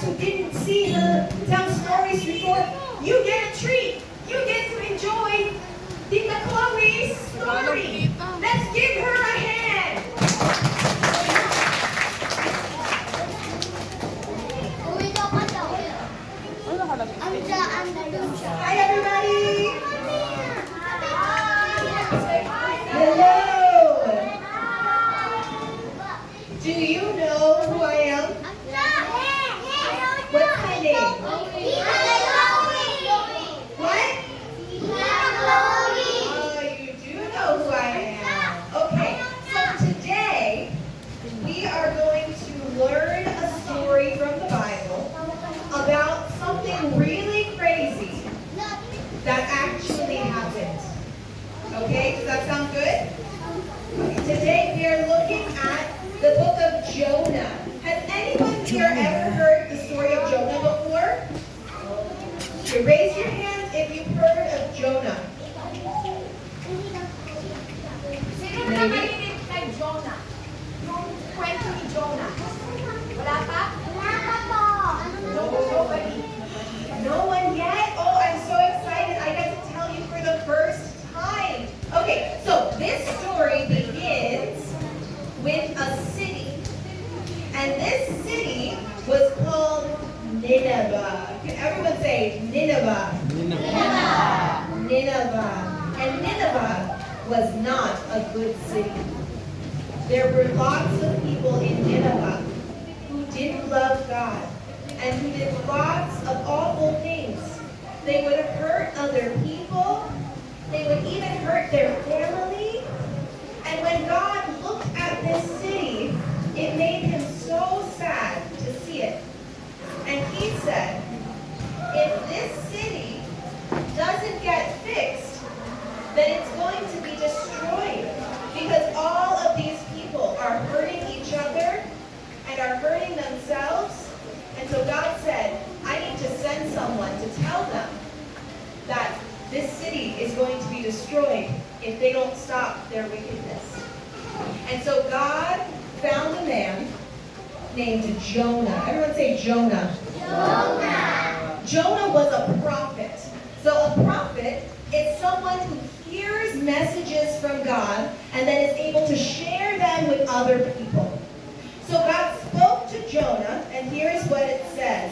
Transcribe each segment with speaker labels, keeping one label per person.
Speaker 1: who didn't see her tell stories before, you get a treat. You get to enjoy Tita Chloe's story. Let's give her a hand. Hi, everybody. Hello. Do you know who I am? What's my name? What? Oh, you do know who I am. Okay, so today we are going to learn a story from the Bible about something really crazy that actually happened. Okay, does that sound good? Okay, today we are looking at the book of Jonah. Has anyone here ever heard the story of Jonah before? Okay, raise your hand if you've heard of Jonah.
Speaker 2: Sino na narinig kay Jonah? Yung kwento ni Jonah? Wala pa? Nobody.
Speaker 1: No one yet? Oh, I'm so excited. I get to tell you for the first time. Okay, so this story begins with a city. And this city was called Nineveh. Can everyone say Nineveh? Nineveh. And Nineveh was not a good city. There were lots of people in Nineveh who didn't love God and who did lots of awful things. They would hurt other people. They would even hurt their family. And when God looked at this city, it made him so sad to see it. And he said, if this city doesn't get fixed, then it's going to be destroyed. Because all of these people are hurting each other and are hurting themselves. And so God said, I need to send someone to tell them that this city is going to be destroyed if they don't stop their wickedness. And so God found a man named Jonah. Everyone say Jonah. Jonah was a prophet. So a prophet is someone who hears messages from God and then is able to share them with other people. So God spoke to Jonah, and here's what it says.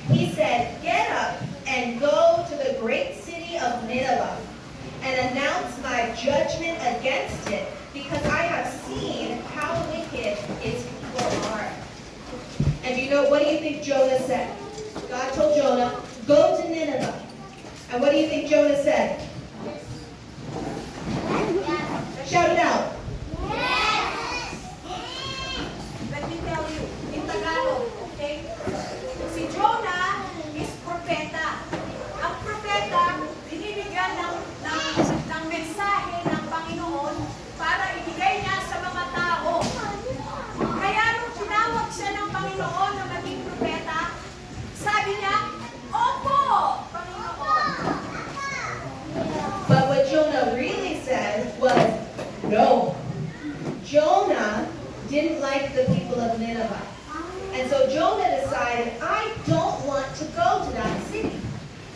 Speaker 1: He said, get up and go to the great city of Nineveh and announce my judgment against it, because I have seen how wicked its people are. And what do you think Jonah said? God told Jonah, go to Nineveh. And what do you think Jonah said? Shout it out.
Speaker 2: Let me tell you, in Tagalog, okay? Si Jonah is propeta. Ang propeta, binibigyan ng mensahe ng Panginoon para ibigay niya sa mga tao. Kaya nung tinawag siya ng Panginoon na maging propeta, sabi niya, opo, Panginoon.
Speaker 1: But what Jonah really said was, no. Jonah didn't like the people of Nineveh. And so Jonah decided, I don't want to go to that city.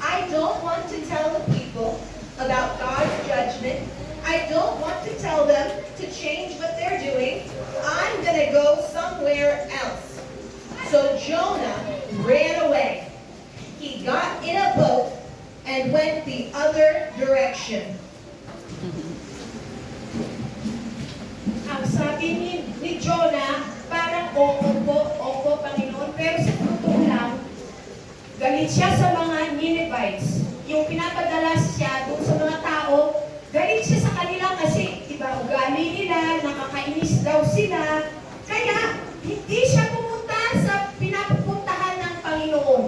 Speaker 1: I don't want to tell the people about God's judgment. I don't want to tell them to change what they're doing. I'm going to go somewhere else. So Jonah ran away. He got in a boat and went the other direction.
Speaker 3: Ang sabi ni Jonah, parang opo, Panginoon. Pero sa totoo lang, galit siya sa mga Ninevites. Yung pinapadala siya doon sa mga tao, galit siya sa kanila kasi iba ugali nila, nakakainis daw sila. Kaya, hindi siya pumunta sa pinapupuntahan ng Panginoon.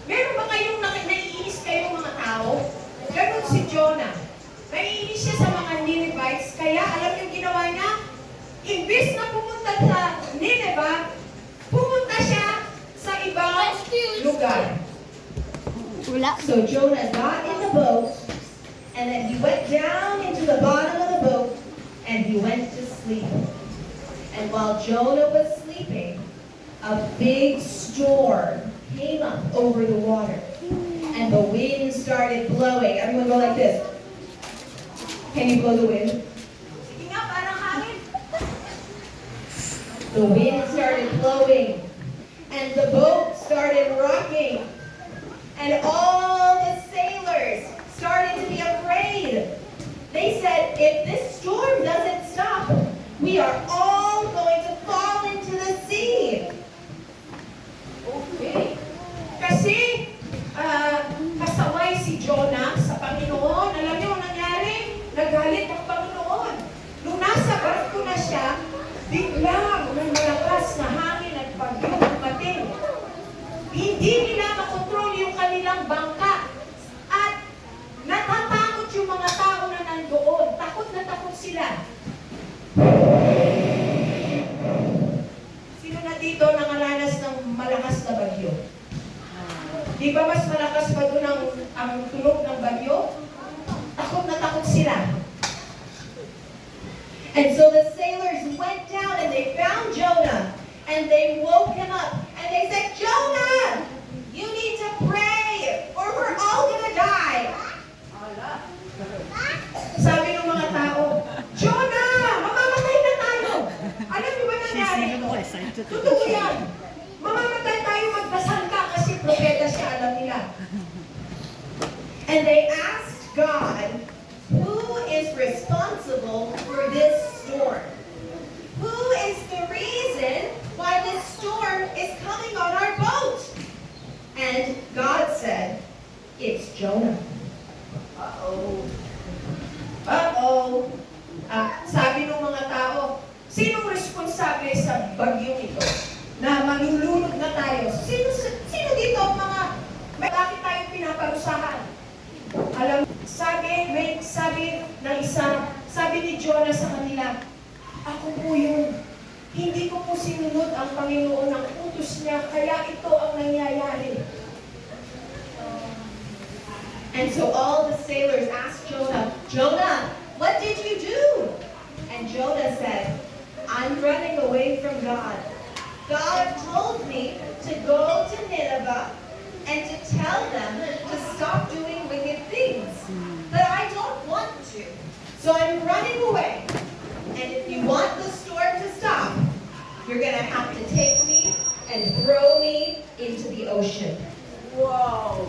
Speaker 3: Meron ba kayong naiinis kayong mga tao? Ganon si Jonah. Naiinis siya sa mga Ninevites, kaya alam yung ginawa niya? Imbis na pumunta sa Nineveh, pumunta siya sa ibang lugar.
Speaker 1: So Jonah got in the boat, and then he went down into the bottom of the boat, and he went to sleep. And while Jonah was sleeping, a big storm came up over the water. And the wind started blowing. Everyone go like this. Can you blow the wind?
Speaker 2: Sige nga, parang hangin.
Speaker 1: The wind started blowing. And the boat started rocking. And all the sailors started to be afraid. They said, if this storm doesn't stop, we are all going to fall into the sea.
Speaker 3: Okay. Kasi, kasaway si Jonah sa Panginoon. Alam niyo ang nangyari? Nagalit ang Panginoon. Nung nasa barko na siya, biglang may malakas na hangin at bagyo dumating. Hindi nila makontrol yung kanilang bangka. At natatakot yung mga tao na nandoon. Takot na takot sila. Sino na dito nangaranas ng malakas na bagyo? Di ba mas malakas pa doon ang tunog ng bagyo? Takot na takot sila.
Speaker 1: And so the sailors went down and they found Jonah. And they woke him up. And they said, Jonah, you need to pray or we're all going to die.
Speaker 2: Ala.
Speaker 3: Sabi ng mga tao, Jonah, mamamatay na tayo. Alam niyo ba nangyari ito? Totoo yan. Mamamatay tayo, magdasal ka kasi propeta siya, alam nila.
Speaker 1: And they asked God, who is responsible for this storm? Who is the reason why this storm is coming on our boat? And God said, it's Jonah.
Speaker 2: Uh-oh.
Speaker 3: Uh-oh. Sabi ng mga tao, sinong responsable sa bagyong ito? Na malulunod na tayo. Sino dito ang mga, bakit tayo pinaparusahan? Alam, sabi ng isa, sabi ni Jonah sa kanila, ako po yun. Hindi ko po sinunod ang Panginoon ng utos niya, kaya ito ang nangyayari.
Speaker 1: And so all the sailors asked Jonah, Jonah, what did you do? And Jonah said, I'm running away from God. God told me to go to Nineveh and to tell them to stop doing wicked things. But I don't want to. So I'm running away. And if you want the storm to stop, you're going to have to take me and throw me into the ocean.
Speaker 2: Wow.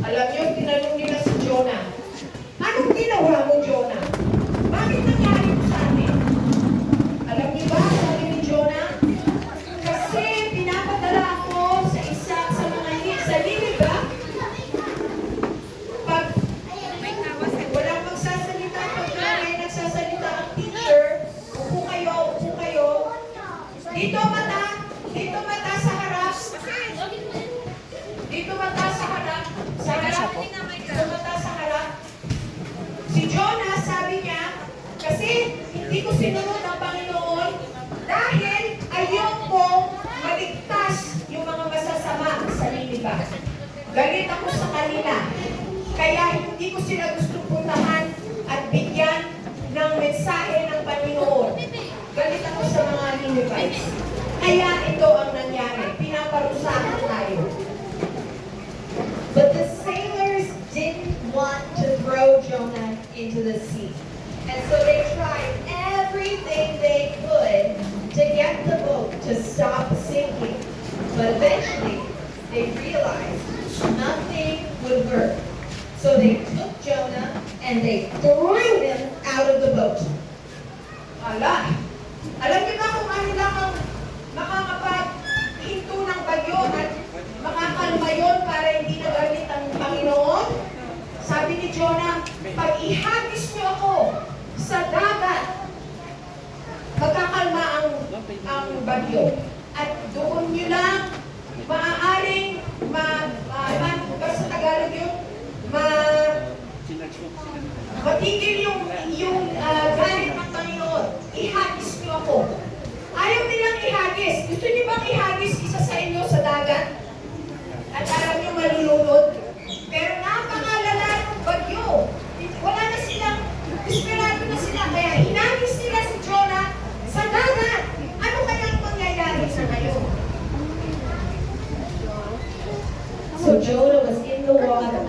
Speaker 3: Alam niyo, tinanong nila si Jonah, anong ginawa mo, Jonah? Bakit nangyari mo sa amin? Alam niyo ba, sabi ni Jonah, kasi pinapadala ako sa Nineveh. Pag walang magsasalita, pag may nagsasalita ang teacher, upo kayo. Dito mata sa harap. Dito mata sa harap. Dito mata sa harap. Si Jonah, sabi niya, kasi hindi ko sinunod ang Panginoon dahil ayoko maligtas yung mga masasama sa Nineveh. Galit ako sa kanila. Kaya hindi ko sila gusto puntahan at bigyan ng mensahe ng Panginoon. Galit ako sa mga Ninevites. Kaya ito ang nangyari. Pinaparusahan tayo.
Speaker 1: But the sailors didn't want to throw Jonah into the sea. And so they tried everything they could to get the boat to stop sinking. But eventually, they realized nothing would work. So they took Jonah and they threw him out of the boat.
Speaker 3: Alam niyo ba kung ano lang ang makakapaghinto ng bagyo at makakalma yun para hindi nagalit ang Panginoon? Sabi ni Jonah, pag ihagis niyo ako sa dagat, magkakalma ang bagyo. At doon niyo lang maaaring sa Tagalog yun, matigil yung galit ng Panginoon. Ihagis niyo ako. Ayaw nilang ihagis. Gusto niyo bang ihagis isa sa inyo sa dagat? At alam niyo malulunod? Pero napakalala ng bagyo. Wala na silang, desperado na sila. Kaya hinagis nila si Jonah sa dagat. Ano kayang mangyayari sa ngayon?
Speaker 1: Jonah was in the water,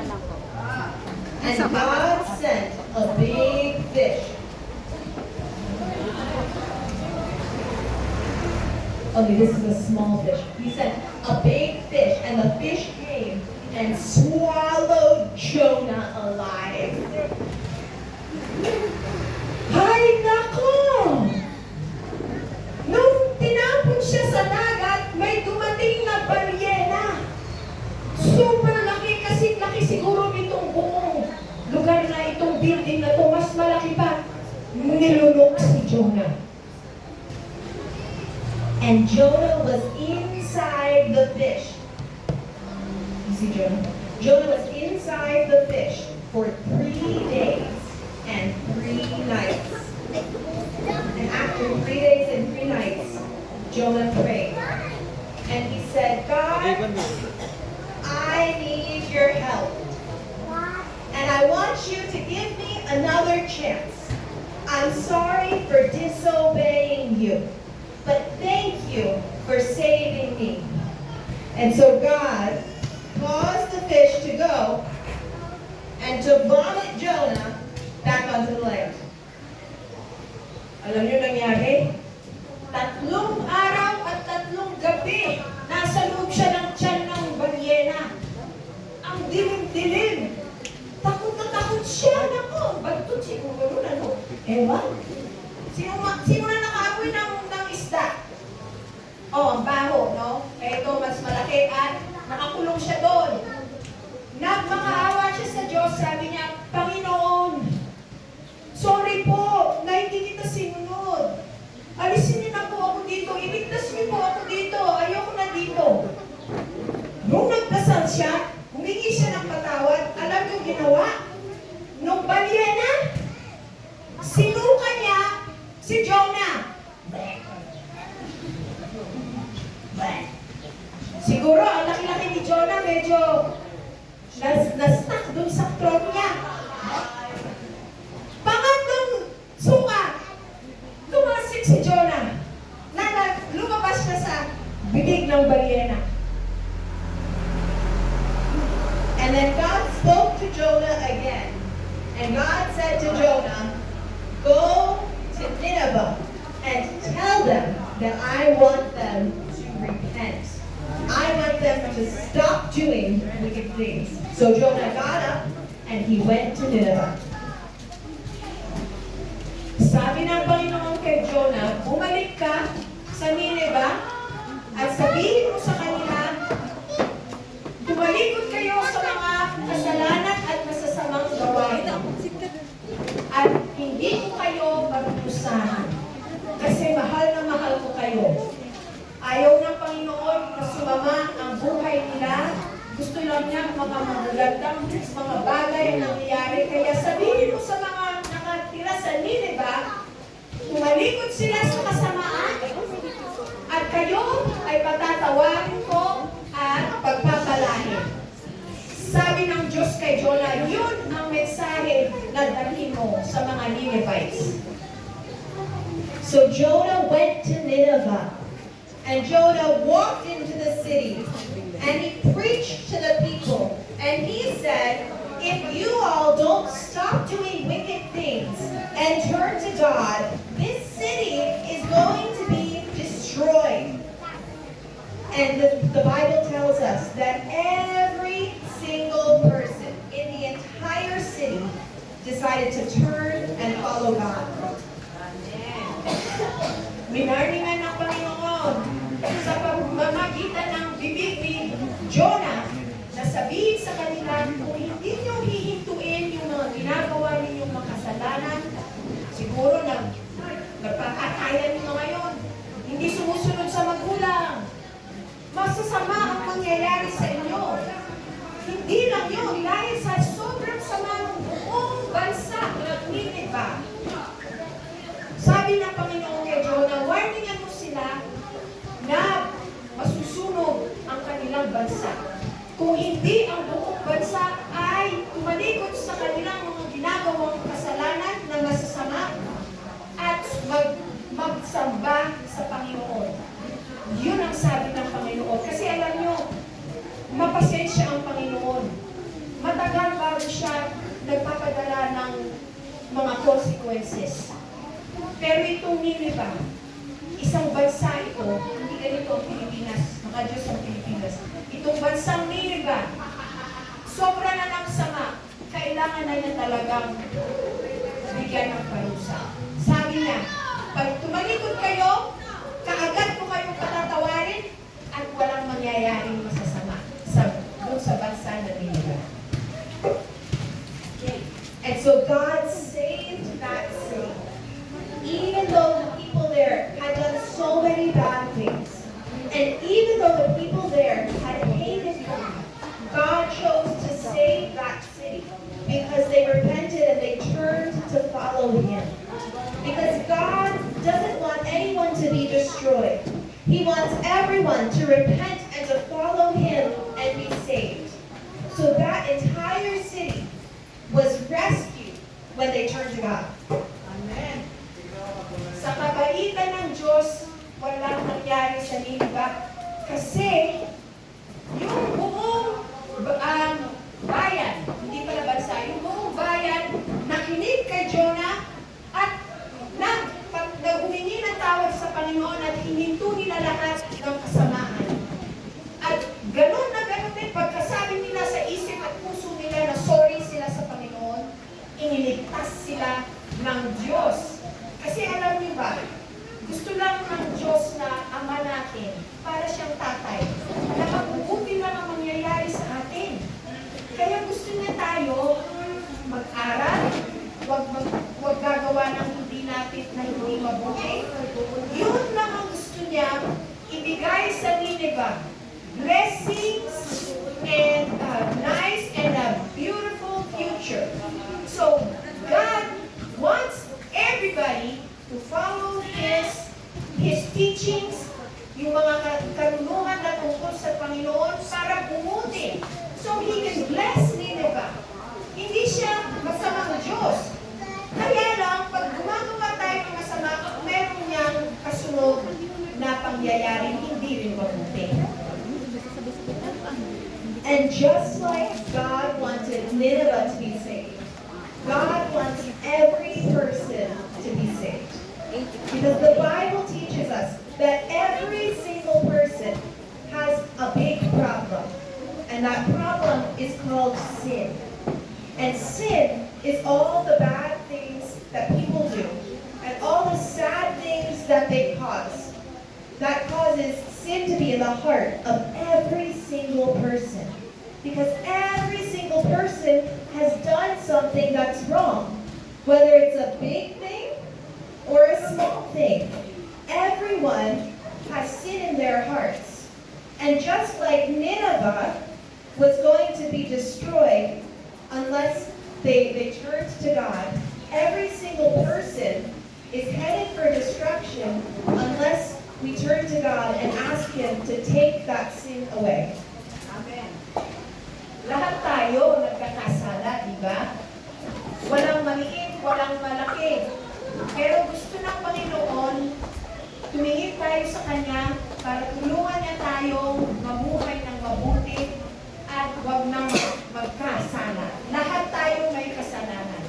Speaker 1: and God sent a big fish. Okay, this is a small fish. He sent a big fish, and the fish came and swallowed Jonah alive. Hay nako! Nung tinapon siya sa dagat, may dumating na balyena. Super laki, kasi laki siguro nitong buong lugar na itong building na to. Mas malaki pa. Nilunok si Jonah. And Jonah was inside the fish. You see Jonah? Jonah was inside the fish for 3 days and 3 nights. And after 3 days and 3 nights, Jonah prayed. And he said, God, I need your help. And I want you to give me another chance. I'm sorry for disobeying you, but thank you for saving me. And so God caused the fish to go and to vomit Jonah back onto the land. Alam niyo nangyari? 3 araw at 3 gabi, nasa loob siya ng tiyan ng balyena. Ang dilim-dilim. Takot na takot siya. Nako, bagtot siguro na no. Ewan. Sino na nakaapoy ng isda? Oh, ang baho, no? Ito, mas malaki at nakakulong siya doon. Nagmakaawa siya sa Diyos. Sabi niya, Panginoon, sorry po na hindi kita sinunod. Alisin niyo na po ako dito. Iligtas niyo po ako dito. Ayoko na dito. Nung nagdasal siya, humingi siya ng patawad. Alam niyo ginawa? Nung balyena, sinuka niya si Jonah. Siguro, ang laki-laki ni Jonah, medyo na-stuck dun sa throat niya. Pangatlong suka, tumasik si Jonah. Lumabas siya sa bibig ng balyena. And then God spoke to Jonah again. And God said to Jonah, go to Nineveh and tell them that I want them to repent. I want them to stop doing wicked things. So Jonah got up and he went to Nineveh. Sabi ng Panginoon kay Jonah, bumalik ka sa Nineveh at sabihin mo sa kanila, tumalikod kayo sa mga kasalanan at masasamang gawain. At hindi ko kayo parurusahan kasi mahal na mahal ko kayo. Ayaw ng Panginoon na sumama ang buhay nila. Gusto lang niya mga magagandang mga bagay ang nangyayari. Kaya sabihin mo sa mga nakatira sa Nineveh, tumalikod sila sa kasamaan at kayo ay patatawarin ko at pagpapalahin. Sabi ng Diyos kay Jonah, yun ang mensahe na dalhin mo sa mga Ninevites. So Jonah went to Nineveh, and Jonah walked into the city, and he preached to the people, and he said, if you all don't stop doing wicked things and turn to God, this city is going to be destroyed. And the Bible tells us that every single person in the entire city decided to turn and follow God. Winarningan ng Panginoon sa pamamagitan ng bibig ni Jonah na sabihin sa kanila, kung hindi nyo hihintuin yung mga ginagawa ninyong makasalanan, siguro na nagpapatayan nyo ngayon, hindi sumusunod sa magulang, masasama ang mangyayari sa inyo. Hindi lang yun, dahil sa sobrang sama ng buong bansa ng Nineveh. Sabi ng Panginoon kay Jonah, warningan mo sila na masusunog ang kanilang bansa. Kung hindi ang buong bansa ay tumalikod sa kanilang mga ginagawang kasalanan na masasama at magsamba sa Panginoon. Yun ang sabi ng Panginoon. Kasi alam nyo, mapasensya ang Panginoon.
Speaker 3: consequences. Pero itong Nineveh, isang bansa ito, hindi ganito ang Pilipinas, mga Diyos ang Pilipinas. Itong bansang Nineveh, sobra na ng sama, kailangan na niya talagang bigyan ng parusa. Sabi niya, pag tumalikod kayo, kaagad ko kayong patatawarin at walang mangyayaring masasama sa bansa na Nineveh.
Speaker 1: And so God saved that city. Even though the people there had done so many bad things, and even though the people there had hated God, God chose to save that city because they repented and they turned to follow Him. Because God doesn't want anyone to be destroyed. He wants everyone to repent and to follow Him and be saved. So that entire city was rescued when they turned to God.
Speaker 3: Amen. Sa kabaitan ng Diyos, walang nangyari sa Nineveh. Kasi, yung buong bayan, hindi pala bansa, yung buong bayan, nakinig kay Jonah at humingi ng tawad sa Panginoon at hininto nila lahat ng kasamaan. At ganun na ganun din, pagkasabi nila sa isip at puso nila na sorry sila sa Panginoon, iniligtas sila ng Diyos. Kasi alam niyo ba, gusto lang ng Diyos na Ama natin, para siyang tatay, na mabubuti lang ang mangyayari sa atin. Kaya gusto niya tayo mag-aral, wag gagawa ng hindi natin na hindi mabuti. Yun lang ang gusto niya ibigay sa Nineveh. Blessings and nice and a beautiful future. So, God wants everybody to follow His teachings, yung mga karunungan na tungkol sa Panginoon para bumuti. So, He can bless Nineveh. Hindi siya masamang Diyos. Kaya lang, pag gumagawa tayo ng masama, meron niyang kasunod na pangyayaring hindi rin mabuti.
Speaker 1: And just like God wanted Nineveh to be saved, God wants every person to be saved. Because the Bible teaches us that every single person has a big problem. And that problem is called sin. And sin is all the bad things that people do and all the sad things that they cause. That causes sin to be in the heart of every single person. Because every single person has done something that's wrong. Whether it's a big thing or a small thing. Everyone has sin in their hearts. And just like Nineveh was going to be destroyed unless they turned to God, every single person is headed for destruction unless we turn to God and ask Him to take that sin away.
Speaker 3: Amen. Lahat tayo nagkakasala, di ba? Walang maliit, walang malaki. Pero gusto ng Panginoon, tumingin tayo sa Kanya para tulungan niya tayong mamuhay ng mabuti at huwag nang magkasala. Lahat tayo may kasalanan.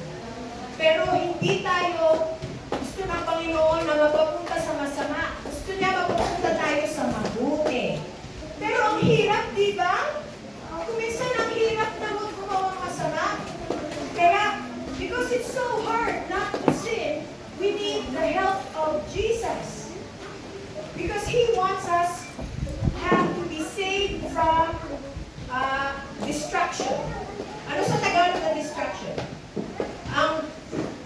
Speaker 3: Pero hindi tayo gusto ng Panginoon na mapapunta sa masama. Gusto niya mapapunta tayo sa mabuti. Pero ang hirap, di ba? Kuminsan ang hirap na gumawa ng masama. Kaya, because it's so hard not to sin, we need the help of Jesus. Because He wants us to be saved from distraction. Ano sa Tagalog na distraction? Ang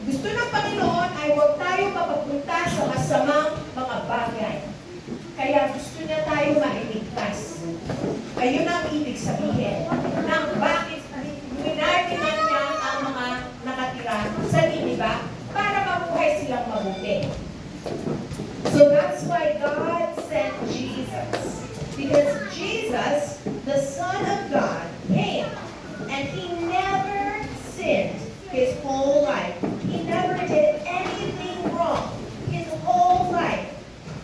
Speaker 3: gusto ng Panginoon ay huwag tayo mapapunta sa masamang mga bagay. Kaya gusto niya tayo mailigtas. Ayun ang ibig sabihin ng bakit minarkinan niya ang mga nakatira sa Nineveh para mabuhay silang mabuti.
Speaker 1: So that's why God sent Jesus. Because Jesus, the Son of God, came and He never sinned His whole life. He never did anything wrong His whole life.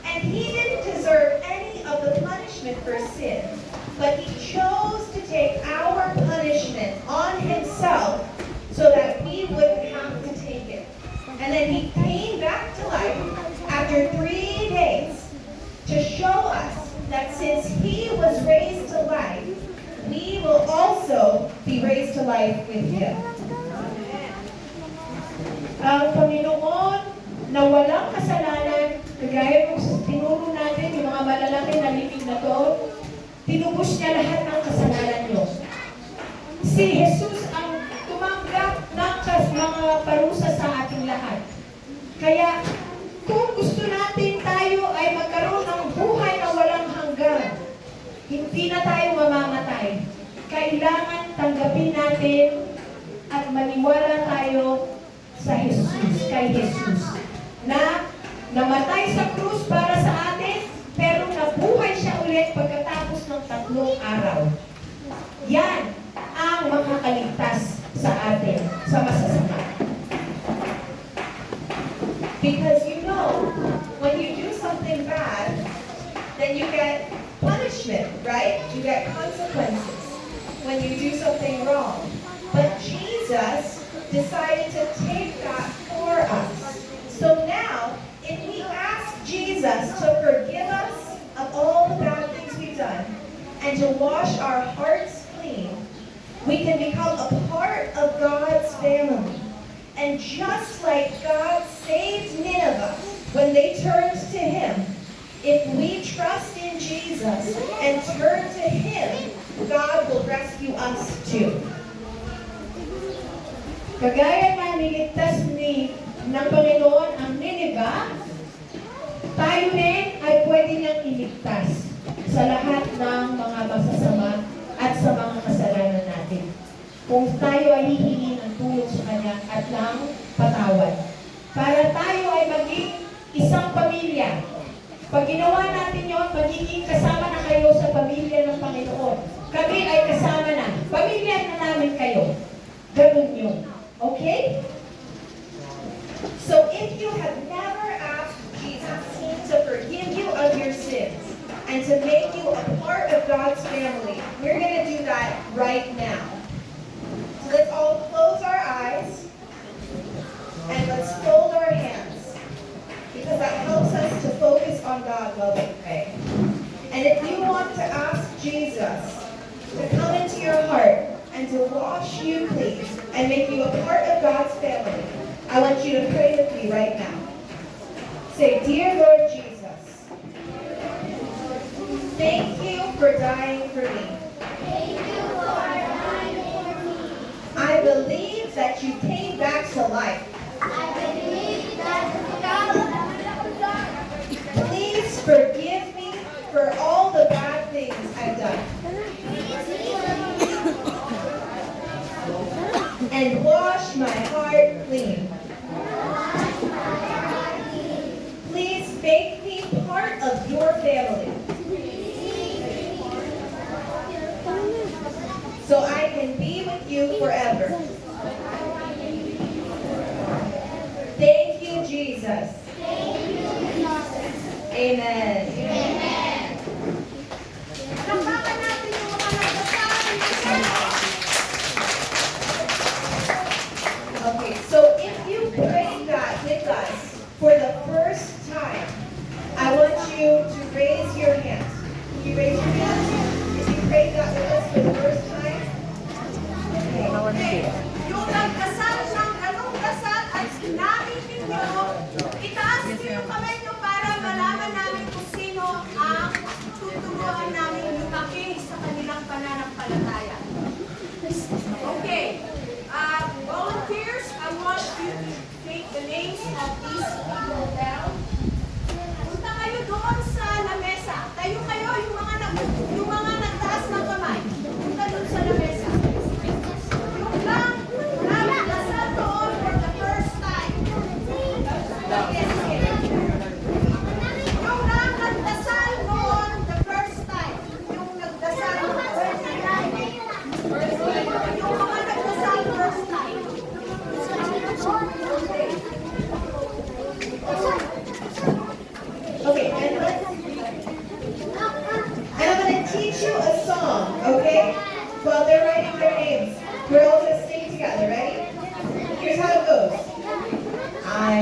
Speaker 1: And He didn't deserve any of the punishment for sin. But He chose to take our punishment on Himself so that we wouldn't have to take it. And then he came back to life after 3 days to show us that since he was raised to life, we will also be raised to life with him.
Speaker 3: Ang Panginoon na walang kasalanan, kagaya ng tinuro natin, yung mga malalaki na limig na to, tinubos niya lahat ng kasalanan niyo. Si Jesus ang tumanggap ng mga parusa sa ating lahat. Kaya, kung gusto natin tayo ay magkaroon ng buhay na walang hanggan, hindi na tayo mamamatay. Kailangan tanggapin natin at maniwala tayo sa Jesus, kay Jesus, na namatay sa krus para sa atin, pero nabuhay siya ulit pagkatapos ng 3 araw. Yan ang makakaligtas sa atin sa masasama.
Speaker 1: Because you know, when you do something bad, then you get punishment, right? You get consequences when you do something wrong. But Jesus decided to take that for us. So now, if we ask Jesus to forgive us of all the bad things we've done and to wash our hearts clean, we can become a part of God's family. And just like God saved Nineveh when they turned to him, if we trust in Jesus and turn to him, God will rescue us too.
Speaker 3: Kagaya na niligtas ng Panginoon ang Nineveh, tayo rin ay pwede niyang iligtas sa lahat ng mga masasama at sa mga kasalanan natin. Kung tayo ay hihingi ng tulong sa Kanya at ng patawad. Para tayo ay maging isang pamilya. Pag ginawa natin yon, magiging kasama na kayo sa pamilya ng Panginoon. Kami ay kasama na. Pamilya na namin kayo. Ganun yun. Okay?
Speaker 1: So if you have never asked Jesus to forgive you of your sins and to make you a part of God's family, we're going to do that right now. So let's all close our eyes and let's fold our hands, because that helps us to focus on God while we pray. And if you want to ask Jesus to come into your heart and to wash you clean and make you a part of God's family, I want you to pray with me right now. Say, "Dear Lord Jesus, thank you for dying for me. I believe that you came back to life. Please forgive me for all the bad things I've done. And wash my heart clean. Please make me part of your family, so I can be with you forever. Thank you, Jesus. Amen.
Speaker 2: Palakpakan natin yung mga nagdasal.
Speaker 1: Okay, so if you prayed that with us for the first time, I want you to raise your hand. Can you raise your hand if you prayed that with us for the first time?
Speaker 2: Okay. Yung nagdasal ng ganong dasal at sinabi ninyo, itaas niyo yung kamay niyo para malaman namin kung sino ang tuturuan namin lumaki sa kanilang pananampalataya. Okay. Volunteers, I want you to take the names of these people down. Punta kayo doon sa lamesa. Tayo kayo, yung mga nagtaas ng kamay. Punta doon sa lamesa. Yung lang nagdasal doon for the first time. Yung lang nagdasal doon the first time. Yung nagdasal the first time. Yung mga nagdasal first time.
Speaker 1: Okay, and I'm going to teach you a song, okay? While they're writing their names. We're all going to sing together, ready? Here's how it goes. I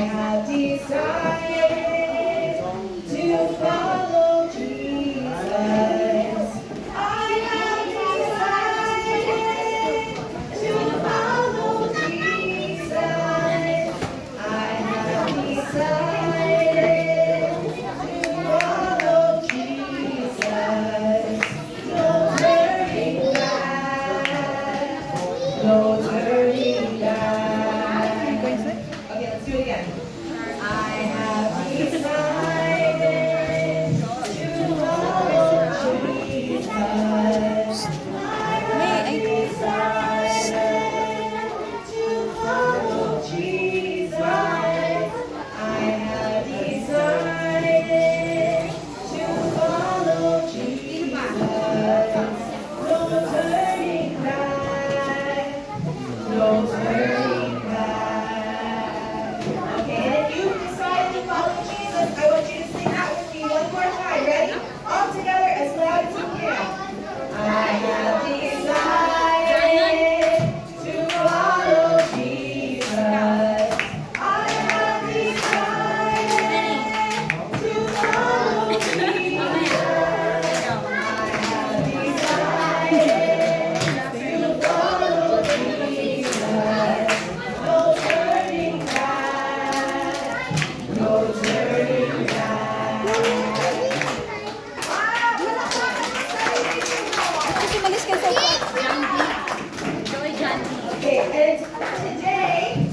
Speaker 1: Okay, and today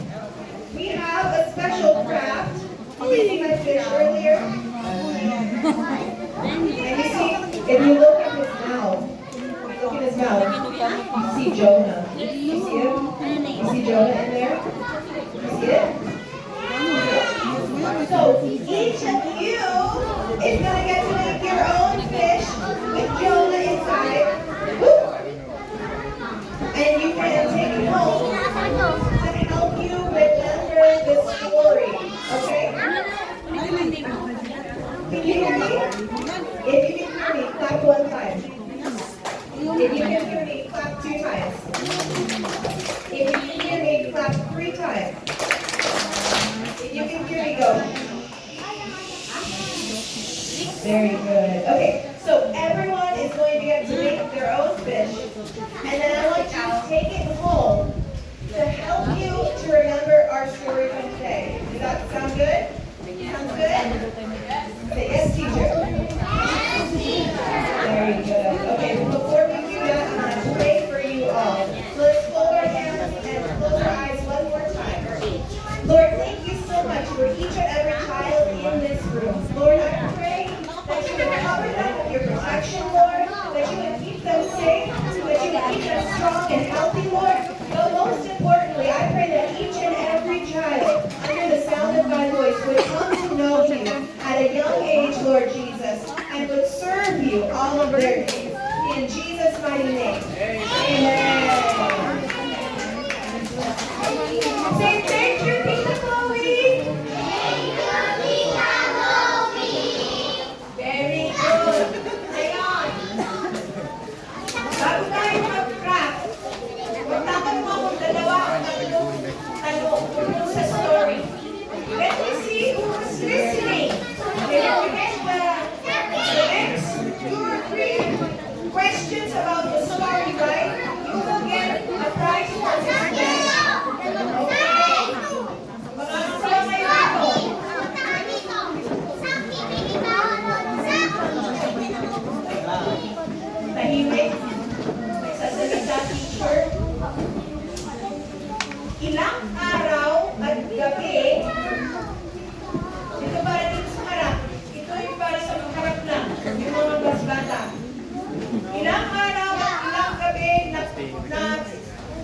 Speaker 1: we have a special craft. Did you see my fish earlier? And you see, if you look at his mouth, look at his mouth, you see Jonah. You see him? You see Jonah in there? You see it? So each of you is going to get to make your own fish with Jonah inside. Woo! And you can take it home to help you remember the story. Okay? Can you hear me? If you can hear me, clap one time. If you can hear me, clap 2 times. If you can hear me, clap 3 times. If you can hear me, go. Very good. Okay, so everyone is going to get to make their own fish. And then I want you to take it home to help you to remember our story from today. Does that sound good? Sounds good? Say yes, teacher. Very good. Okay, before we do that, I'm going to pray for you all. So let's fold our hands and close our eyes one more time. Lord, thank you so much for each and every child in this room. Lord, I pray that you would cover them with your protection, Lord, that you would keep them safe, that you would keep them strong and healthy, Lord. But most importantly, I pray that each and every child under the sound of my voice would come to know you at a young age, Lord Jesus, and would serve you all of their days. In Jesus' mighty name. Amen. Say thank you, Tita Chloe. Very good. Ngayon, bago tayo mag-craft, magtanong mo akong dalawa o tatlong tanong tungkol sa story. Let me see who was listening. Can you get the next 2 or 3 questions about the story, right? You will get a prize for this. Okay? Magkano sila kayo dito? Tahimik. Nagsasalita, teacher. Ilang araw at gabi, dito para dito sa harap. Ito yung para sa mga harap lang, yung mga basbata. Ilang araw at ilang gabi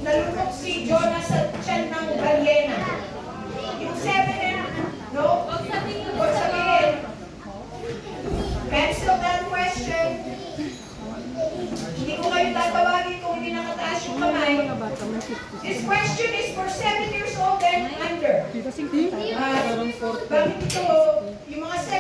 Speaker 1: nalunok si Jonah sa tiyan ng balyena. Yung 7 no? Huwag sabihin. Pencil that question. Hindi ko kayo tatawagin kung hindi nakataas yung kamay. This question is for 7 years old and under. Bakit ito, yung mga 7